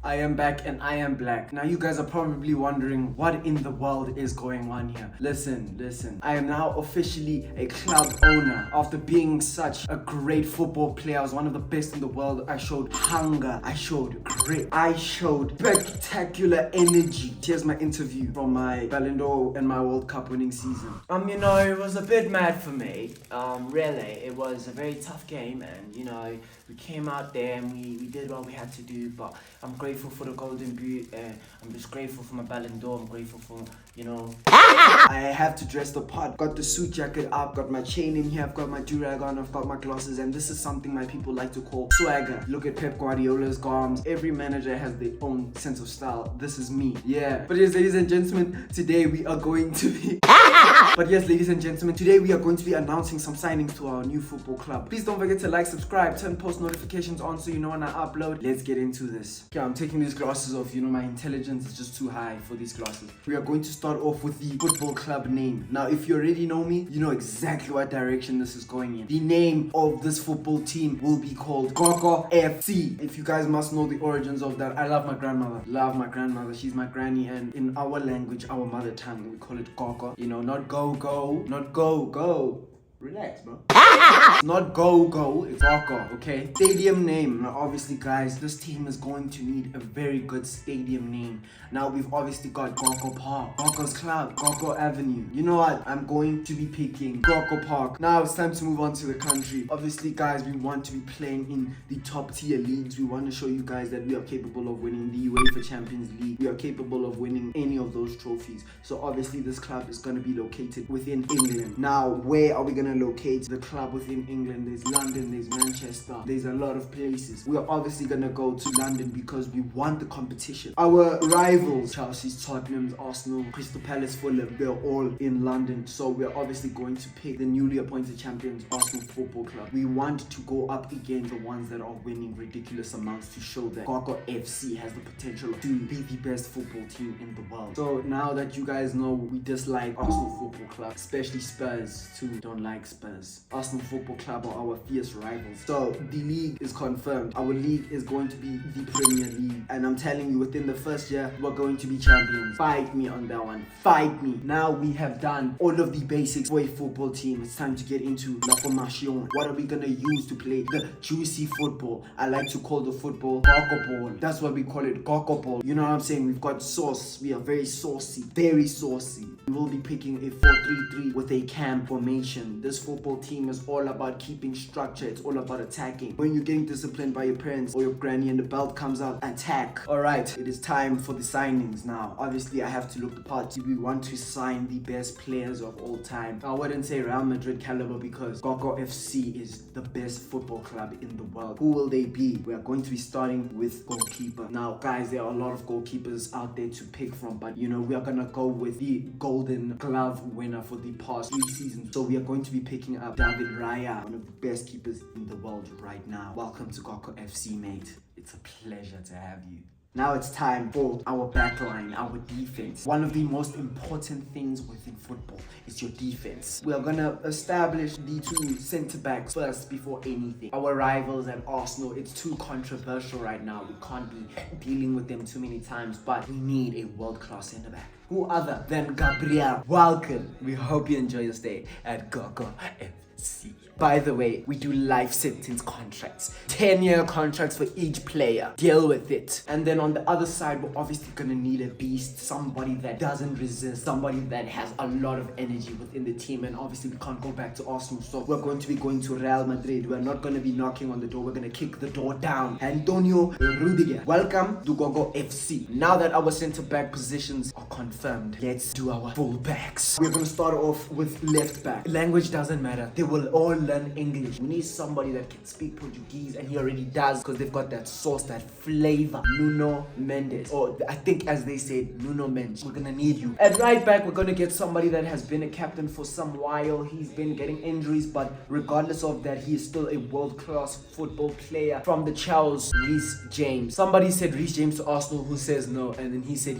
I am back and I am black. Now you guys are probably wondering what in the world is going on here. Listen. I am now officially a club owner. After being such a great football player, I was one of the best in the world. I showed hunger, I showed grit, I showed spectacular energy. Here's my interview from my Ballon d'Or and my World Cup winning season. It was a bit mad for me. Really, it was a very tough game, and we came out there and we did what we had to do. But I'm grateful for the Golden Boot. I'm just grateful for my Ballon d'Or. I'm grateful for I have to dress the part. Got the suit jacket up, got my chain in here, I've got my durag on, I've got my glasses, and this is something my people like to call swagger. Look at Pep Guardiola's garms. Every manager has their own sense of style. This is me. Yeah. But yes, ladies and gentlemen, today we are going to be announcing some signings to our new football club. Please don't forget to like, subscribe, turn post notifications on so you know when I upload. Let's get into this. Okay, I'm taking these glasses off. My intelligence is just too high for these glasses. We are going to start off with the football club name. Now, if you already know me, you know exactly what direction this is going in. The name of this football team will be called Gogo FC. If you guys must know the origins of that, I love my grandmother. She's my granny, and in our language, our mother tongue, we call it Gogo. Not go, not go. Relax, bro. Not go, it's Gogo, okay? Stadium name. Now, obviously, guys, this team is going to need a very good stadium name. Now, we've obviously got Gogo Park, Gogo's Club, Gogo Avenue. You know what? I'm going to be picking Gogo Park. Now, it's time to move on to the country. Obviously, guys, we want to be playing in the top tier leagues. We want to show you guys that we are capable of winning the UEFA Champions League. We are capable of winning any of those trophies. So, obviously, this club is going to be located within England. Now, where are we going to locate the club within England? There's London, there's Manchester, there's a lot of places. We are obviously gonna go to London because we want the competition. Our rivals, Chelsea, Tottenham, Arsenal, Crystal Palace, Fulham, they're all in London. So we're obviously going to pick the newly appointed champions, Arsenal Football Club. We want to go up against the ones that are winning ridiculous amounts to show that Gogo FC has the potential to be the best football team in the world. So now that you guys know we dislike Arsenal Football Club, especially Spurs too, don't like Spurs. Arsenal Football Club are our fierce rivals. So the league is confirmed. Our league is going to be the Premier League, and I'm telling you, within the first year we're going to be champions. Fight me on that one. Fight me. Now we have done all of the basics for a football team. It's time to get into la formation. What are we gonna use to play the juicy football? I like to call the football Gogo ball. That's what we call it, Gogo ball. You know what I'm saying? We've got sauce. We are very saucy. Very saucy. We will be picking a 4-3-3 with a cam formation. This football team is all about keeping structure. It's all about attacking. When you're getting disciplined by your parents or your granny and the belt comes out, attack. Alright, it is time for the signings now. Obviously, I have to look the part. We want to sign the best players of all time. I wouldn't say Real Madrid caliber because Gogo FC is the best football club in the world. Who will they be? We are going to be starting with goalkeeper. Now, guys, there are a lot of goalkeepers out there to pick from, but we are gonna go with the Golden Glove winner for the past 3 seasons. So we are going to be picking up David Raya, one of the best keepers in the world right now. Welcome to Gogo FC, mate. It's a pleasure to have you. Now it's time for our backline, our defense. One of the most important things within football is your defense. We are gonna establish the 2 centre backs first before anything. Our rivals at Arsenal, it's too controversial right now. We can't be dealing with them too many times, but we need a world-class centre back. Who other than Gabriel? Welcome. We hope you enjoy your stay at Gogo FC. By the way, we do life sentence contracts. 10-year contracts for each player. Deal with it. And then on the other side, we're obviously gonna need a beast. Somebody that doesn't resist. Somebody that has a lot of energy within the team. And obviously we can't go back to Arsenal. So we're going to be going to Real Madrid. We're not gonna be knocking on the door. We're gonna kick the door down. Antonio Rudiger. Welcome to Gogo FC. Now that our centre-back positions are confirmed, let's do our full-backs. We're gonna start off with left back. Language doesn't matter. They will all learn English. We need somebody that can speak Portuguese, and he already does because they've got that sauce, that flavor. Nuno Mendes, or I think as they said, Nuno Mendes. We're gonna need you. At right back, we're gonna get somebody that has been a captain for some while. He's been getting injuries, but regardless of that, he is still a world-class football player from the Chelsea, Reece James. Somebody said Reece James to Arsenal, who says no, and then he said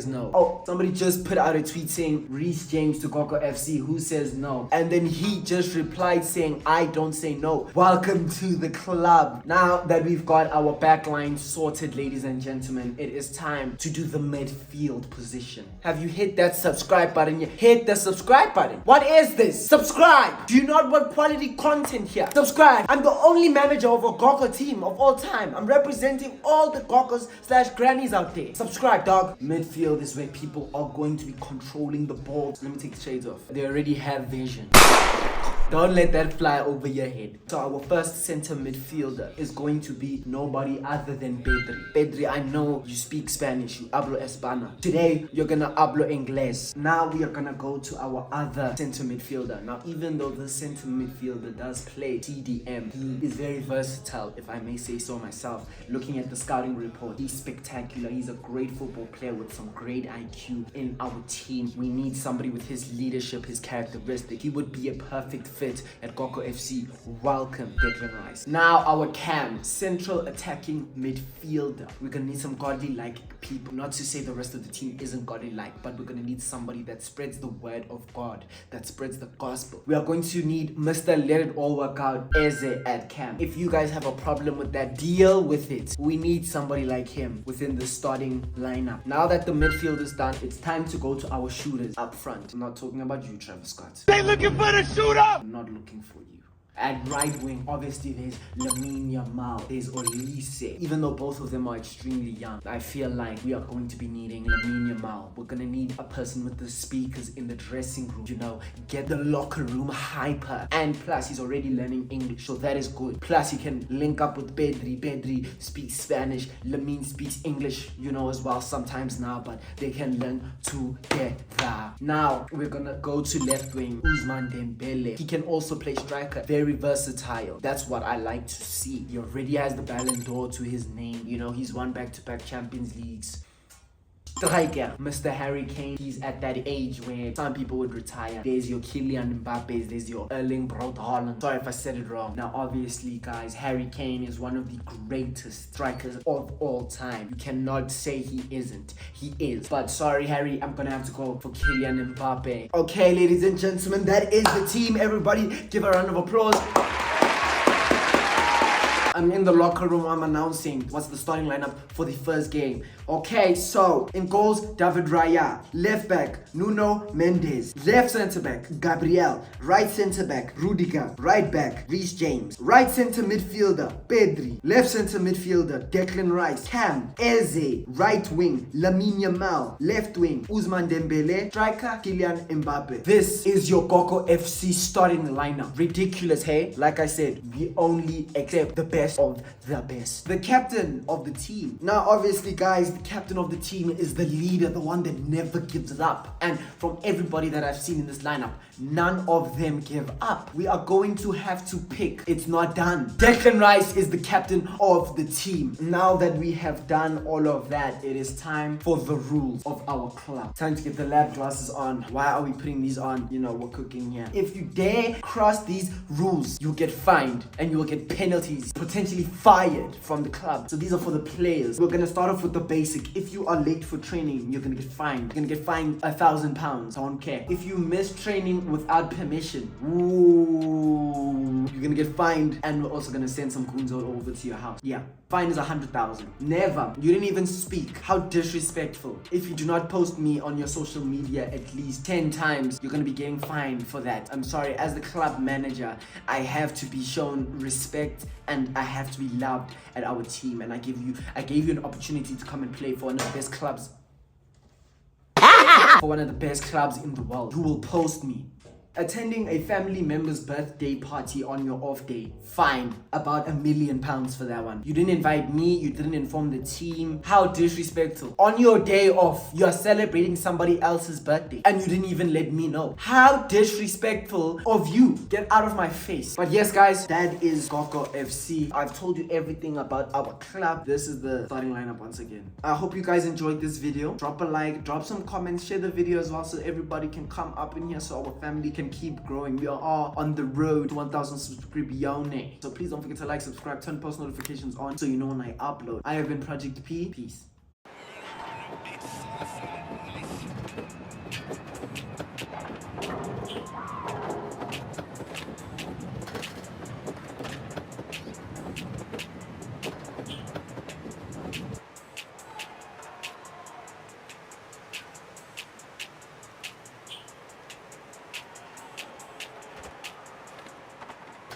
no. Oh, somebody Somebody just put out a tweet saying Reece James to Gogo FC, who says no? And then he just replied saying, I don't say no. Welcome to the club. Now that we've got our backline sorted, ladies and gentlemen, it is time to do the midfield position. Have you hit that subscribe button yet? Hit the subscribe button. What is this? Subscribe. Do you not want quality content here? Subscribe. I'm the only manager of a Gogo team of all time. I'm representing all the Gogos / grannies out there. Subscribe, dog. Midfield is where people are going to be controlling the ball. Let me take the shades off. They already have vision. Don't let that fly over your head. So our first center midfielder is going to be nobody other than Pedri. Pedri, I know you speak Spanish. You hablo Español. Today, you're gonna hablo Inglés. Now we are gonna go to our other center midfielder. Now, even though the center midfielder does play TDM, he is very versatile, if I may say so myself. Looking at the scouting report, he's spectacular. He's a great football player with some great IQ in our team. We need somebody with his leadership, his characteristic. He would be a perfect fit at Gogo FC. Welcome, Declan Rice. Now our cam, central attacking midfielder. We're gonna need some godly-like people. Not to say the rest of the team isn't godly-like, but we're gonna need somebody that spreads the word of God, that spreads the gospel. We are going to need Mr. Let It All Work Out Eze at cam. If you guys have a problem with that, deal with it. We need somebody like him within the starting lineup. Now that the midfield is done, it's time to go to our shooters up front. I'm not talking about you, Travis Scott. They looking for the shooter! I'm not looking for you. At right wing, obviously there's Lamine Yamal, there's Olise. Even though both of them are extremely young, I feel like we are going to be needing Lamine Yamal. We're gonna need a person with the speakers in the dressing room, you know, get the locker room hyper. And plus, he's already learning English, so that is good. Plus, he can link up with Pedri. Pedri speaks Spanish, Lamine speaks English, you know, as well sometimes now, but they can learn together. Now, we're gonna go to left wing, Ousmane Dembele. He can also play striker, very versatile. That's what I like to see. He already has the Ballon d'Or to his name. You know, he's won back-to-back Champions Leagues. Striker, Mr. Harry Kane. He's at that age where some people would retire. There's your Kylian Mbappe, there's your Erling Braut Haaland. Sorry if I said it wrong. Now, obviously, guys, Harry Kane is one of the greatest strikers of all time. You cannot say he isn't. He is. But sorry, Harry, I'm gonna have to go for Kylian Mbappe. Okay, ladies and gentlemen, that is the team. Everybody, give a round of applause. I'm in the locker room, I'm announcing what's the starting lineup for the first game. Okay, so in goals, David Raya. Left back, Nuno Mendes. Left centre back, Gabriel. Right centre back, Rudiger. Right back, Reece James. Right centre midfielder, Pedri. Left centre midfielder, Declan Rice. Cam, Eze. Right wing, Lamine Yamal. Left wing, Ousmane Dembele. Striker, Kylian Mbappe. This is your Gogo FC starting lineup. Ridiculous, hey? Like I said, we only accept the best of the best. The captain of the team. Now, obviously, guys, the captain of the team is the leader, the one that never gives up. And from everybody that I've seen in this lineup, none of them give up. We are going to have to pick. It's not done. Declan Rice is the captain of the team. Now that we have done all of that, it is time for the rules of our club. Time to get the lab glasses on. Why are we putting these on? You know, we're cooking here. If you dare cross these rules, you'll get fined and you will get penalties, potentially fired from the club. So these are for the players. We're gonna start off with the basic. If you are late for training, you're gonna get fined. You're gonna get fined £1,000. I don't care. If you miss training without permission, ooh, you're gonna get fined, and we're also gonna send some goons over to your house. Yeah, fine is 100,000. Never. You didn't even speak. How disrespectful. If you do not post me on your social media at least 10 times, you're gonna be getting fined for that. I'm sorry, as the club manager, I have to be shown respect and I have to be loved at our team, and I gave you an opportunity to come and play for one of the best clubs in the world. You will post me. Attending a family member's birthday party on your off day, fine, about £1 million for that one. You didn't invite me, you didn't inform the team. How disrespectful. On your day off, you're celebrating somebody else's birthday and you didn't even let me know. How disrespectful of you. Get out of my face. But yes, guys, that is Gogo FC. I've told you everything about our club. This is the starting lineup once again. I hope you guys enjoyed this video. Drop a like, drop some comments, share the video as well so everybody can come up in here so our family can keep growing. We are on the road to 1,000 subscribers. So please don't forget to like, subscribe, turn post notifications on so you know when I upload. I have been Project P. Peace.